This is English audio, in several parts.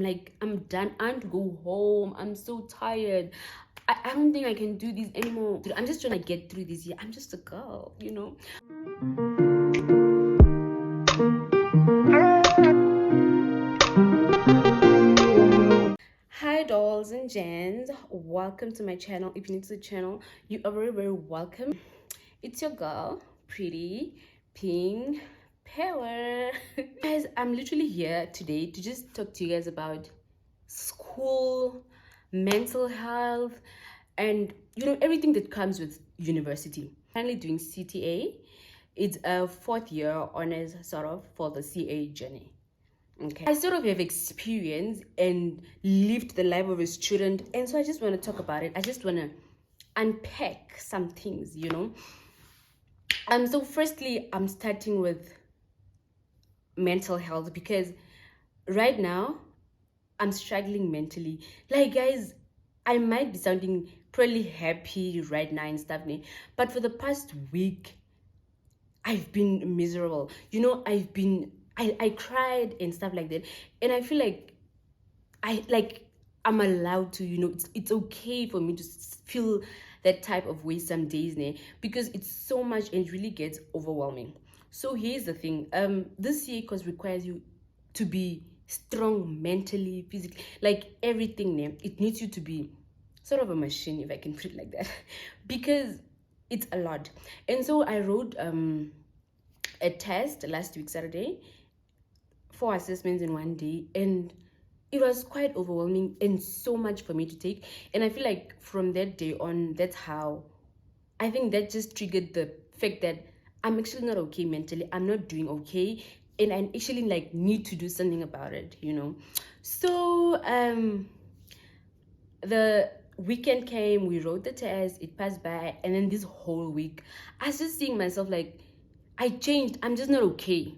like, I'm done. I want to go home. I'm so tired. I don't think I can do this anymore. I'm just trying to get through this year. I'm just a girl, you know. Hi dolls and gents, welcome to my channel. If you're new to the channel, you are very, very welcome. It's your girl, Pretty Pink Power. Guys, I'm literally here today to just talk to you guys about school, mental health, and everything that comes with university. Currently doing CTA. It's a fourth year honors sort of for the CA journey. Okay, I sort of have experience and lived the life of a student, and so I just want to talk about it. I just want to unpack some things. So firstly, I'm starting with mental health because right now I'm struggling mentally. Like, guys, I might be sounding probably happy right now and stuff, but for the past week I've been miserable. I cried and stuff like that, and I feel like I'm allowed to, it's okay for me to feel that type of way some days, because it's so much and it really gets overwhelming. So here's the thing, this year course requires you to be strong mentally, physically, like everything, it needs you to be sort of a machine, if I can put it like that, because it's a lot. And so I wrote a test last week Saturday, 4 assessments in one day, and it was quite overwhelming and so much for me to take. And I feel like from that day on, that's how I think that just triggered the fact that I'm actually not okay mentally. I'm not doing okay, and I actually like need to do something about it, So the weekend came, we wrote the test, it passed by, and then this whole week I was just seeing myself like I changed. I'm just not okay,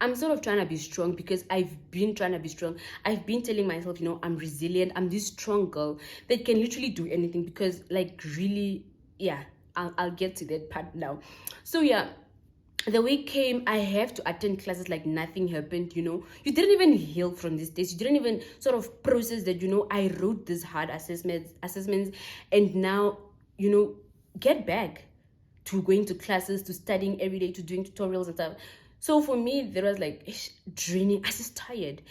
I'm sort of trying to be strong because I've been trying to be strong. I've been telling myself, I'm resilient. I'm this strong girl that can literally do anything, because like really, yeah, I'll get to that part now. So yeah, the week came, I have to attend classes like nothing happened. You didn't even heal from this test. You didn't even sort of process that, I wrote this hard assessments, and now, get back to going to classes, to studying every day, to doing tutorials and stuff. So for me, there was like draining. I was just tired,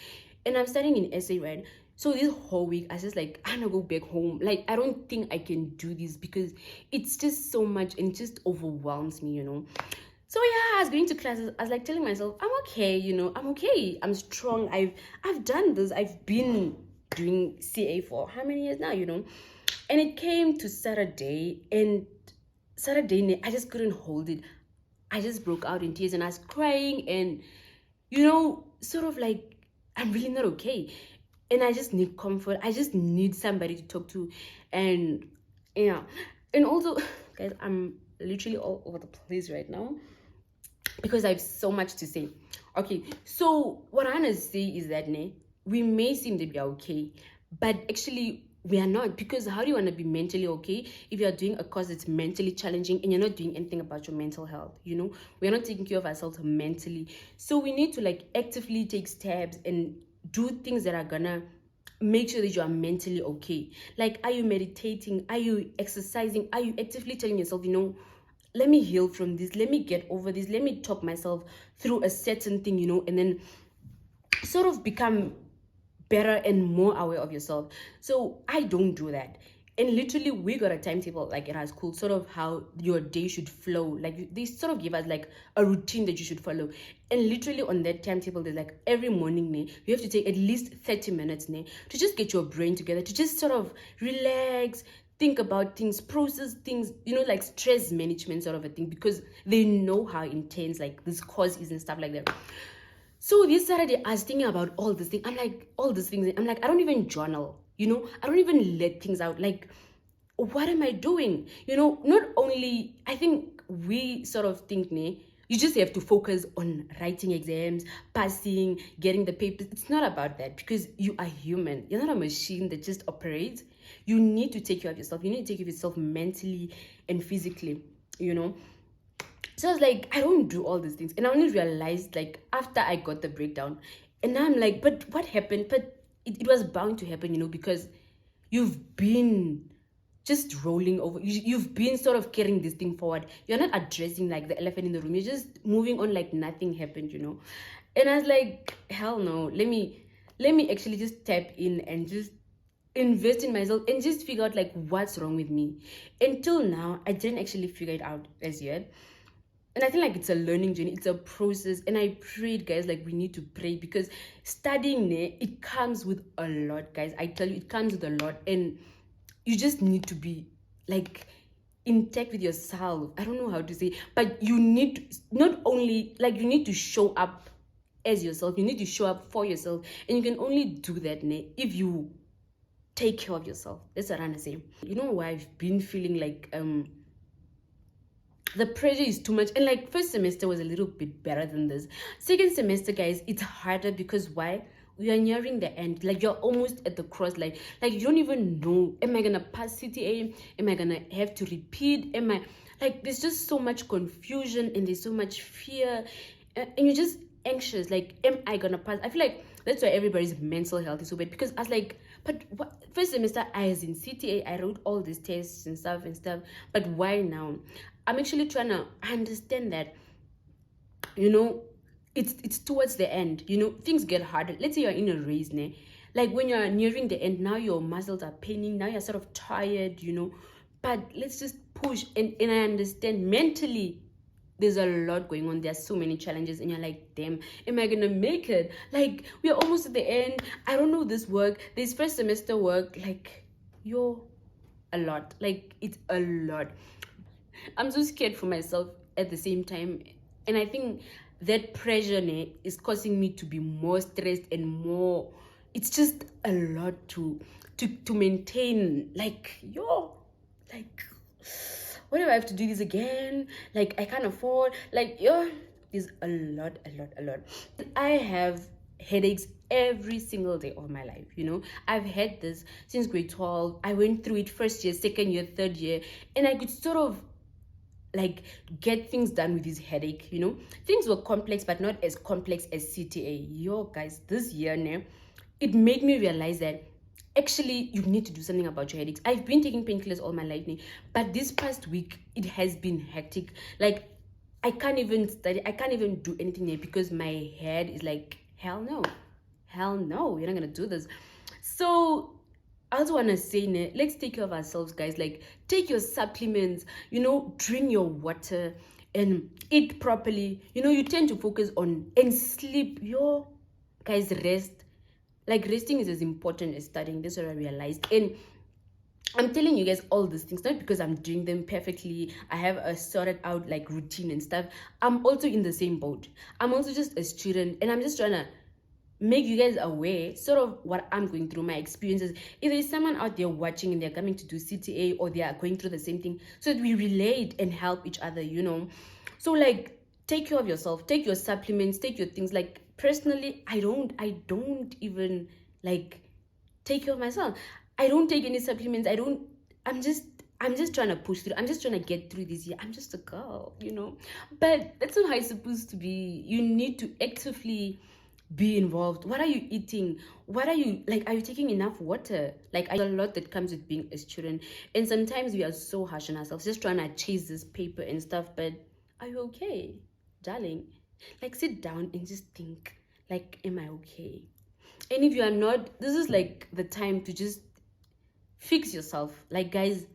and I'm studying in essay, right? So this whole week, I was just like, I'm gonna go back home. Like, I don't think I can do this because it's just so much and it just overwhelms me. So yeah, I was going to classes. I was like telling myself, I'm okay. I'm okay. I'm strong. I've done this. I've been doing CA for how many years now? And it came to Saturday, and Saturday, I just couldn't hold it. I just broke out in tears and I was crying, and sort of like, I'm really not okay. And I just need comfort. I just need somebody to talk to. And yeah. And also, guys, I'm literally all over the place right now because I have so much to say. Okay, so what I want to say is that we may seem to be okay, but actually we are not. Because how do you want to be mentally okay if you are doing a course that's mentally challenging and you're not doing anything about your mental health? We're not taking care of ourselves mentally. So we need to like actively take steps and do things that are gonna make sure that you are mentally okay. Like, are you meditating? Are you exercising? Are you actively telling yourself, let me heal from this, let me get over this, let me talk myself through a certain thing, and then sort of become better and more aware of yourself. So I don't do that. And literally, we got a timetable like in our school, sort of how your day should flow. Like, they sort of give us like a routine that you should follow. And literally on that timetable, there's like every morning, you have to take at least 30 minutes to just get your brain together, to just sort of relax, think about things, process things, like stress management sort of a thing, because they know how intense like this course is and stuff like that. So this Saturday, I was thinking about all these things. I'm like, all these things. I'm like, I don't even journal, I don't even let things out. Like, what am I doing? Not only, I think we sort of think, you just have to focus on writing exams, passing, getting the papers. It's not about that, because you are human. You're not a machine that just operates. You need to take care of yourself. You need to take care of yourself mentally and physically, So I was like, I don't do all these things. And I only realized like after I got the breakdown. And now I'm like, but what happened? But it was bound to happen, because you've been just rolling over. You've been sort of carrying this thing forward. You're not addressing like the elephant in the room. You're just moving on like nothing happened. And I was like, hell no. Let me actually just tap in and just invest in myself and just figure out like what's wrong with me. Until now, I didn't actually figure it out as yet. And I think like it's a learning journey, it's a process. And I prayed, guys, like we need to pray, because studying it comes with a lot, guys. I tell you, it comes with a lot. And you just need to be like intact with yourself. I don't know how to say, but you need to, not only like you need to show up as yourself, you need to show up for yourself. And you can only do that if you take care of yourself. That's what I'm saying. You know why I've been feeling like the pressure is too much. And like first semester was a little bit better than this. Second semester, guys, it's harder, because why? We are nearing the end. Like you're almost at the cross line. Like you don't even know, am I gonna pass CTA? Am I gonna have to repeat? Am I like, there's just so much confusion and there's so much fear, and you're just anxious. Like, am I gonna pass? I feel like that's why everybody's mental health is so bad, because I was like, but what, first semester I was in CTA, I wrote all these tests and stuff, but why now? I'm actually trying to understand that, it's towards the end, things get harder. Let's say you're in a race, like when you're nearing the end, now your muscles are paining, now you're sort of tired, but let's just push. And I understand mentally there's a lot going on. There's so many challenges, and you're like, damn, am I gonna make it? Like, we're almost at the end. I don't know this work, this first semester work, like, a lot. Like, it's a lot. I'm so scared for myself at the same time. And I think that pressure is causing me to be more stressed and more, it's just a lot to maintain. Like, like, what do I have to do this again? Like, I can't afford, like, there's a lot. I have headaches every single day of my life. I've had this since grade 12. I went through it first year, second year, third year, and I could sort of like get things done with this headache. Things were complex, but not as complex as CTA. Guys, this year it made me realize that actually you need to do something about your headaches. I've been taking painkillers all my life, but this past week it has been hectic. Like, I can't even study, I can't even do anything because my head is like, hell no, you're not gonna do this. So I also want to say, let's take care of ourselves, guys. Like, take your supplements, drink your water and eat properly. You tend to focus on and sleep. Guys, rest. Like, resting is as important as studying. That's what I realized. And I'm telling you guys all these things, not because I'm doing them perfectly. I have a sorted out like routine and stuff. I'm also in the same boat. I'm also just a student, and I'm just trying to make you guys aware sort of what I'm going through, my experiences. If there's someone out there watching and they're coming to do CTA, or they are going through the same thing, so that we relate and help each other. So like, take care of yourself, take your supplements, take your things. Like, personally, I don't even like take care of myself. I don't take any supplements. I'm just trying to push through. I'm just trying to get through this year. I'm just a girl, but that's not how it's supposed to be. You need to actively be involved. What are you eating? What are you like? Are you taking enough water? Like, a lot that comes with being a student. And sometimes we are so harsh on ourselves, just trying to chase this paper and stuff. But are you okay, darling? Like, sit down and just think, like, am I okay? And if you are not, this is like the time to just fix yourself. Like, guys,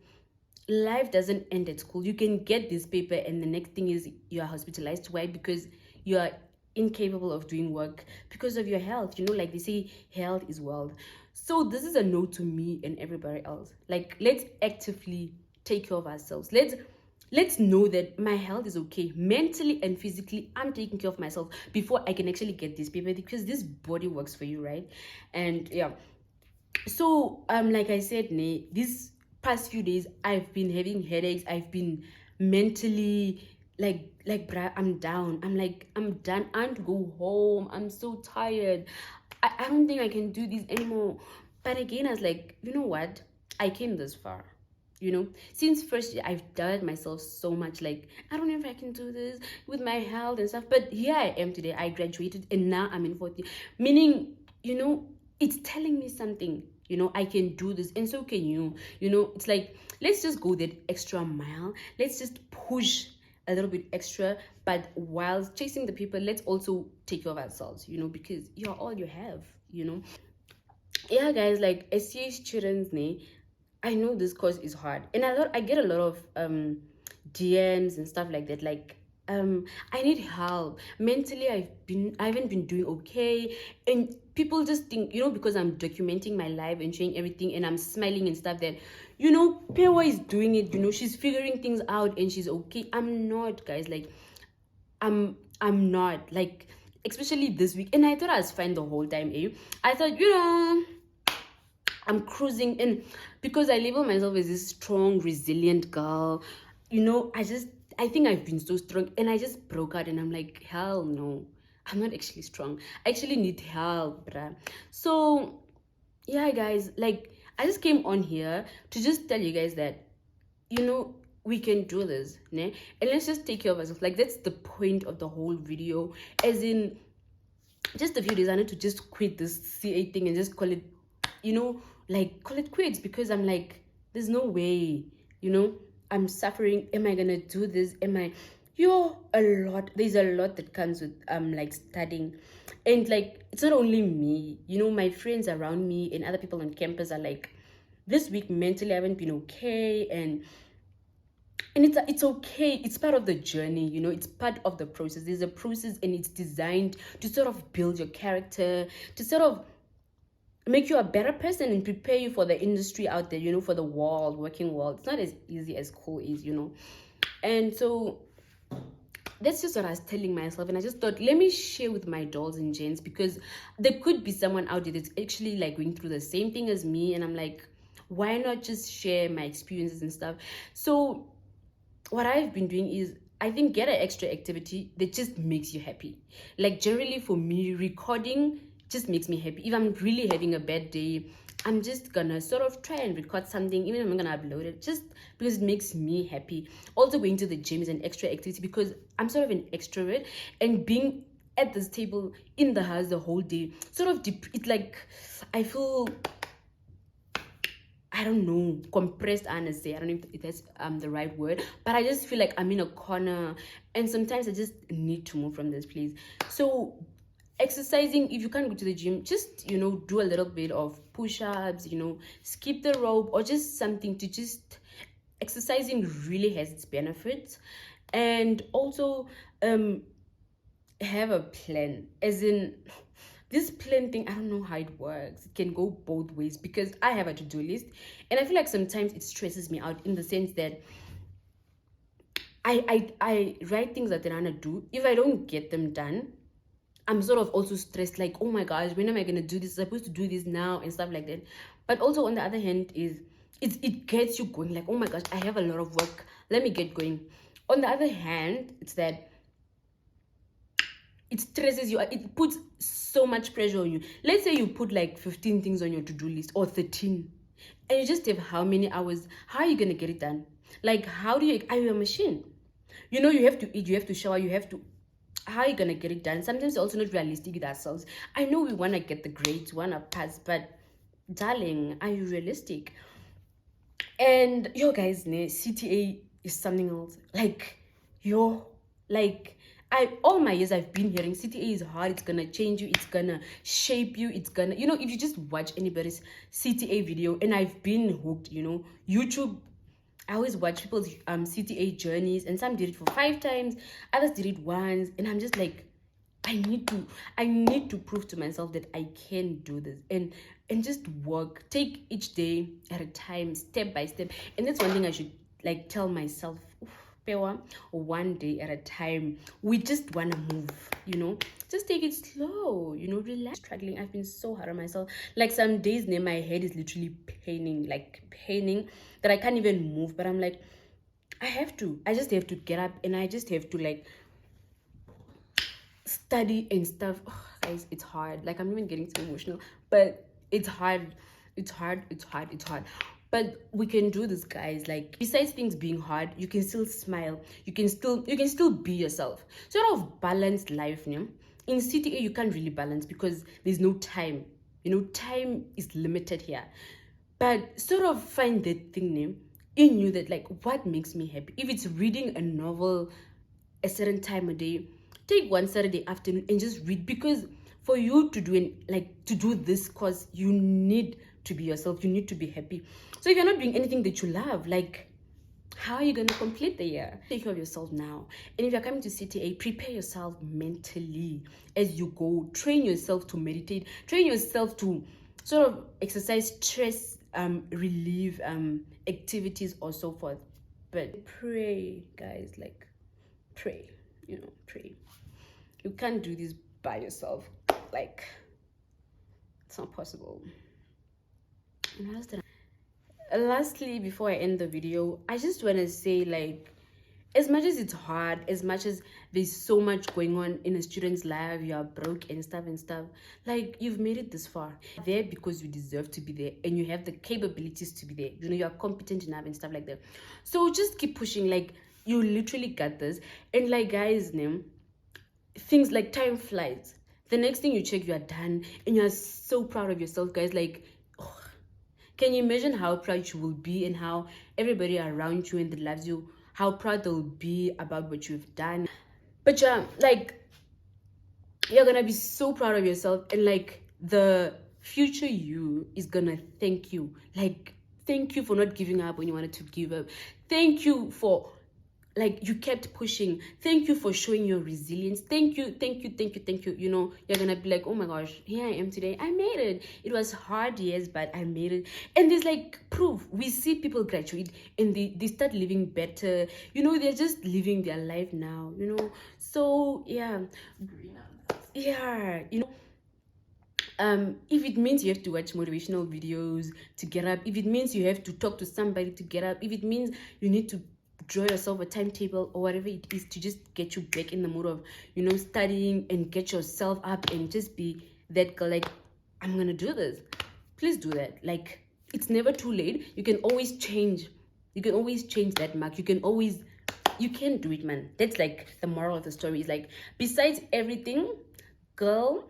life doesn't end at school. You can get this paper and the next thing is you are hospitalized. Why? Because you are incapable of doing work because of your health. Like they say, health is wealth. So this is a note to me and everybody else. Like, let's actively take care of ourselves. Let's know that my health is okay. Mentally and physically, I'm taking care of myself before I can actually get this paper, because this body works for you, right? And yeah. So like I said, these past few days I've been having headaches. I've been mentally like bruh, I'm down. I'm done. I want to go home. I'm so tired. I don't think I can do this anymore. But again, I was like, you know what? I came this far. Since first year, I've doubted myself so much. Like, I don't know if I can do this with my health and stuff. But here I am today. I graduated and now I'm in fourth year. Meaning, it's telling me something. I can do this, and so can you. It's like, let's just go that extra mile. Let's just push a little bit extra, but while chasing the people, let's also take care of ourselves, because you're all you have. Yeah, guys, like SCH children's name. I know this course is hard, and I get a lot of DMs and stuff like that. Like, I need help mentally. I haven't been doing okay, and people just think, because I'm documenting my life and showing everything, and I'm smiling and stuff, that Pewa is doing it. She's figuring things out and she's okay. I'm not, guys. Like, I'm not, like, especially this week, and I thought I was fine the whole time. I thought, I'm cruising in, because I label myself as this strong, resilient girl. I think I've been so strong, and I just broke out, and I'm like, hell no, I'm not actually strong. I actually need help, bruh. So, yeah, guys, like, I just came on here to just tell you guys that, we can do this, né? And let's just take care of ourselves. Like, that's the point of the whole video. As in, just a few days, I need to just quit this CA thing and just call it, call it quits, because I'm like, there's no way, I'm suffering. Am I gonna do this? There's a lot that comes with like studying. And like, it's not only me, my friends around me and other people on campus are like, this week mentally I haven't been okay, and it's okay. It's part of the journey, it's part of the process. There's a process, and it's designed to sort of build your character, to sort of make you a better person and prepare you for the industry out there, for the working world. It's not as easy as school is. And so that's just what I was telling myself, and I just thought, let me share with my dolls and gents, because there could be someone out there that's actually like going through the same thing as me, and I'm like, why not just share my experiences and stuff? So what I've been doing is, I think, get an extra activity that just makes you happy. Like, generally for me, recording just makes me happy. If I'm really having a bad day, I'm just gonna sort of try and record something, even if I'm gonna upload it, just because it makes me happy. Also, going to the gym is an extra activity, because I'm sort of an extrovert, and being at this table in the house the whole day sort of it's like, I feel, I don't know, compressed, honestly. I don't know if that's the right word, but I just feel like I'm in a corner, and sometimes I just need to move from this place. So exercising, if you can't go to the gym, just do a little bit of push-ups, skip the rope, or just something to just, exercising really has its benefits. And also have a plan, as in, this plan thing, I don't know how it works. It can go both ways, because I have a to-do list, and I feel like sometimes it stresses me out, in the sense that I write things that I want to do. If I don't get them done, I'm sort of also stressed, like, oh my gosh, when am I gonna do this? I'm supposed to do this now, and stuff like that. But also, on the other hand, it gets you going, like, oh my gosh, I have a lot of work, let me get going. On the other hand, it's that it stresses you, it puts so much pressure on you. Let's say you put like 15 things on your to-do list, or 13, and you just have how many hours? How are you gonna get it done? Like, are you a machine? You have to eat, you have to shower, how are you gonna get it done? Sometimes it's also not realistic with ourselves. I know we want to get the grades, we want to pass, but darling, are you realistic? And guys, CTA is something else. Like, all my years I've been hearing CTA is hard, it's gonna change you, it's gonna shape you, it's gonna, if you just watch anybody's CTA video, and I've been hooked, YouTube, I always watch people's CTA journeys, and some did it for 5 times, others did it once, and I'm just like, I need to prove to myself that I can do this, and just work, take each day at a time, step by step. And that's one thing I should like tell myself, Pewa, one day at a time. We just want to move, just take it slow, relax. Struggling, I've been so hard on myself. Like, some days now my head is literally paining that I can't even move, but I'm like, I just have to get up, and I just have to like study and stuff. Oh, guys, it's hard. Like, I'm even getting so emotional, but it's hard. It's hard. But we can do this, guys. Like, besides things being hard, you can still smile, you can still be yourself. Sort of balanced life, yeah? In CTA you can't really balance, because there's no time, time is limited here. But sort of find that thing name in you, that like what makes me happy. If it's reading a novel a certain time a day, take one Saturday afternoon and just read, because for you to do this course, you need to be yourself, you need to be happy. So if you're not doing anything that you love, like, how are you going to complete the year? Take care of yourself now. And if you're coming to CTA, prepare yourself mentally as you go. Train yourself to meditate, train yourself to sort of exercise stress relief activities or so forth. But pray, guys, like, pray, pray. You can't do this by yourself. Like, it's not possible. And what else did lastly, before I end the video, I just want to say, like, as much as it's hard, as much as there's so much going on in a student's life, you are broke and stuff, like, you've made it this far. There because you deserve to be there, and you have the capabilities to be there. You are competent enough and stuff like that. So just keep pushing. Like, you literally got this. And like, guys, things like time flies. The next thing you check, you are done, and you are so proud of yourself, guys. Like, can you imagine how proud you will be, and how everybody around you and that loves you, how proud they'll be about what you've done? But yeah, like, you're gonna be so proud of yourself, and like, the future you is gonna thank you. Like, thank you for not giving up when you wanted to give up. Thank you for, like, you kept pushing. Thank you for showing your resilience. Thank you. You're gonna be like, oh my gosh, here I am today. I made it. It was hard, yes, but I made it. And there's like proof. We see people graduate and they start living better. They're just living their life now. So yeah, if it means you have to watch motivational videos to get up, if it means you have to talk to somebody to get up, if it means you need to draw yourself a timetable or whatever it is to just get you back in the mood of studying and get yourself up and just be that girl, like, I'm gonna do this, please do that. Like, it's never too late. You can always change that mark. You can do it, man. That's like the moral of the story. Is like, besides everything, girl,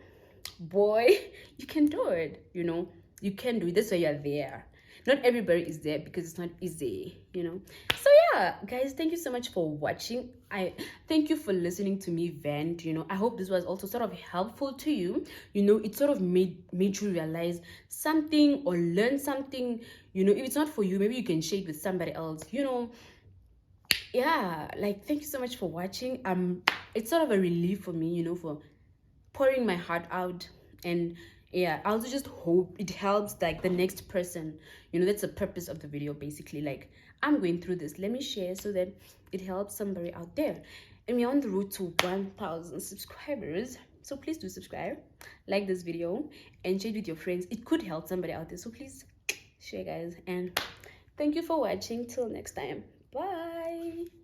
boy, you can do it. You can do it. That's why you're there. Not everybody is there because it's not easy. So yeah, guys, thank you so much for watching. I thank you for listening to me vent. I hope this was also sort of helpful to you. It sort of made you realize something or learn something. If it's not for you, maybe you can share it with somebody else. Yeah, like, thank you so much for watching. It's sort of a relief for me, for pouring my heart out. And yeah, I also just hope it helps, like, the next person. That's the purpose of the video, basically. Like, I'm going through this, let me share so that it helps somebody out there. And we're on the road to 1,000 subscribers, so please do subscribe, like this video, and share it with your friends. It could help somebody out there, so please share, guys. And thank you for watching. Till next time, bye.